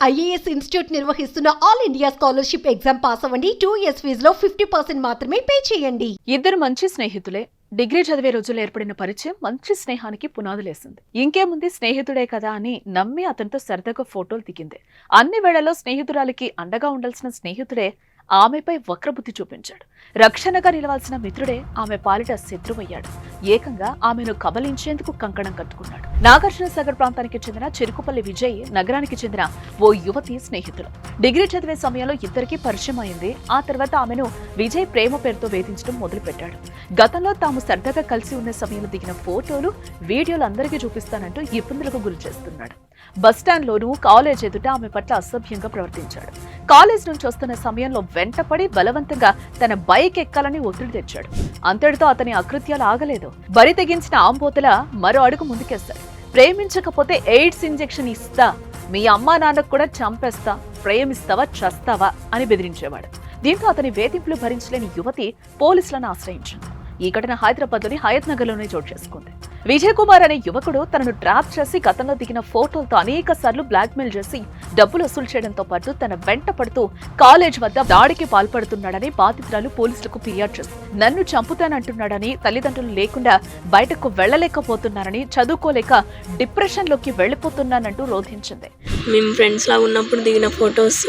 IAS institute నిర్వహిస్తున్న all India scholarship exam pass అవ్వండి. 2 years ఫీజులో 50% మాత్రమే పే చేయండి. ఇద్దరు మంచి స్నేహితులే. డిగ్రీ చదివే రోజుల్లో ఏర్పడిన పరిచయం మంచి స్నేహానికి పునాదులేసింది. ఇంకేముంది, స్నేహితుడే కదా అని నమ్మి అతనితో సరదాగా ఫోటోలు దిగింది. అన్ని వేళల్లో స్నేహితురాలికి అండగా ఉండాల్సిన స్నేహితుడే ఆమెపై వక్రబుద్ధి చూపించాడు. రక్షణగా నిలవాల్సిన మిత్రుడే ఆమె పాలిట శత్రువయ్యాడు. ఏకంగా ఆమెను కబలించేందుకు కంకణం కట్టుకున్నాడు. నాగార్జున సాగర్ ప్రాంతానికి చెందిన చెరుకుపల్లి విజయ్, నగరానికి చెందిన ఓ యువతి స్నేహితులు. డిగ్రీ చదివే సమయంలో ఇద్దరికీ పరిచయం అయింది. ఆ తర్వాత ఆమెను విజయ్ ప్రేమ పేరుతో వేధించడం మొదలుపెట్టాడు. గతంలో తాము సరదాగా కలిసి ఉన్న సమయంలో దిగిన ఫోటోలు, వీడియోలు అందరికీ చూపిస్తానంటూ ఇబ్బందులకు గురి చేస్తున్నాడు. బస్టాండ్లోనూ, కాలేజ్ ఎదుట ఆమె పట్ల అసభ్యంగా ప్రవర్తించాడు. కాలేజ్ నుంచి వస్తున్న సమయంలో వెంటపడి బలవంతంగా తన బైక్ ఎక్కాలని ఒత్తిడి తెచ్చాడు. అంతటితో అతని అకృత్యాలు ఆగలేదు. బరి తెగించిన ఆంబోతల మరో అడుగు ముందుకేశాడు. ప్రేమించకపోతే ఎయిడ్స్ ఇంజెక్షన్ ఇస్తా, మీ అమ్మా నాన్నకు కూడా చంపేస్తా, ప్రేమిస్తావా చస్తావా అని బెదిరించేవాడు. దీంతో అతని వేధింపులు భరించలేని యువతి పోలీసులను ఆశ్రయించింది. ఈ ఘటన హైదరాబాద్లోని హయత్ నగర్ లోనే చోటు చేసుకుంది. విజయ్ కుమార్ అనే యువకుడు తనను ట్రాప్ చేసి గతంలో దిగిన ఫోటోలతో అనేక సార్లు బ్లాక్మెయిల్ చేసి డబ్బులు వసూలు చేయడంతో పాటు తన వెంట పడుతూ కాలేజ్ వద్ద దాడికి పాల్పడుతున్నాడని బాధితురాలు పోలీసులకు ఫిర్యాదు చేసింది. నన్ను చంపుతానంటున్నాడని, తల్లిదండ్రులు లేకుండా బయటకు వెళ్లలేకపోతున్నారని, చదువుకోలేక డిప్రెషన్ లోకి వెళ్లిపోతున్నానంటూ రోధించింది. మేము ఫ్రెండ్స్ లా ఉన్నప్పుడు దిగిన ఫొటోస్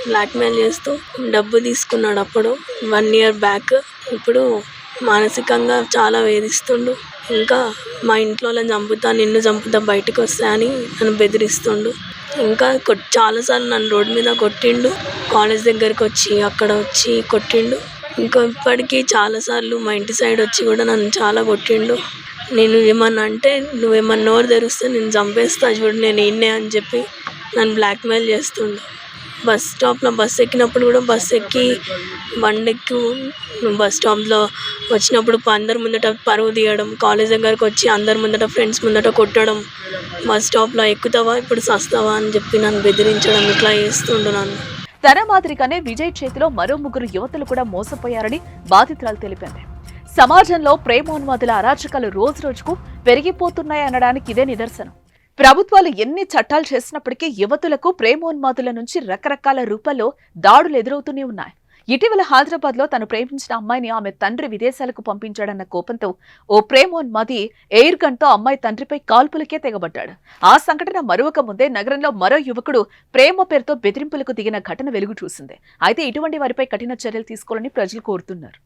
బ్లాక్మెయిల్ చేస్తూ డబ్బు తీసుకున్నాడు. అప్పుడు 1 year బ్యాక్. ఇప్పుడు మానసికంగా చాలా వేధిస్తుండు. ఇంకా మా ఇంట్లో చంపుతా, నిన్ను చంపుతా, బయటకు వస్తా అని నన్ను బెదిరిస్తుండు. ఇంకా చాలాసార్లు నన్ను రోడ్డు మీద కొట్టిండు. కాలేజ్ దగ్గరికి వచ్చి అక్కడ వచ్చి కొట్టిండు. ఇంకా ఇప్పటికీ చాలాసార్లు మా ఇంటి సైడ్ వచ్చి కూడా నన్ను చాలా కొట్టిండు. నేను ఏమన్నా అంటే, నువ్వేమన్నా నోరు తెరిస్తే నేను చంపేస్తా చూడు, నేను ఈయనే అని చెప్పి నన్ను బ్లాక్మెయిల్ చేస్తుండు. బస్ స్టాప్లో బస్ ఎక్కినప్పుడు కూడా బస్ ఎక్కి బండెక్కి బస్ స్టాప్లో వచ్చినప్పుడు అందరి ముందట పరువు తీయడం, కాలేజ్ దగ్గరకు వచ్చి అందరి ముందట ఫ్రెండ్స్ ముందట కొట్టడం, బస్ స్టాప్లో ఎక్కుతావా ఇప్పుడు సస్తావా అని చెప్పి నన్ను బెదిరించడం, ఇట్లా చేస్తుండు నన్ను. తన మాదిరిగానే విజయ్ చేతిలో మరో 3 యువతులు కూడా మోసపోయారని బాధితురాలు తెలిపింది. సమాజంలో ప్రేమోన్మాదుల అరాచకాలు రోజు రోజుకు పెరిగిపోతున్నాయనడానికి ఇదే నిదర్శనం. ప్రభుత్వాలు ఎన్ని చట్టాలు చేసినప్పటికీ యువతులకు ప్రేమోన్మాదుల నుంచి రకరకాల రూపాల్లో దాడులు ఎదురవుతూనే ఉన్నాయి. ఇటీవల హైదరాబాద్ లో తను ప్రేమించిన అమ్మాయిని ఆమె తండ్రి విదేశాలకు పంపించాడన్న కోపంతో ఓ ప్రేమోన్మాది ఎయిర్ గన్ తో అమ్మాయి తండ్రిపై కాల్పులకే తెగబడ్డాడు. ఆ సంఘటన మరొక ముందే నగరంలో మరో యువకుడు ప్రేమ పేరుతో బెదిరింపులకు దిగిన ఘటన వెలుగు చూసింది. అయితే ఇటువంటి వారిపై కఠిన చర్యలు తీసుకోవాలని ప్రజలు కోరుతున్నారు.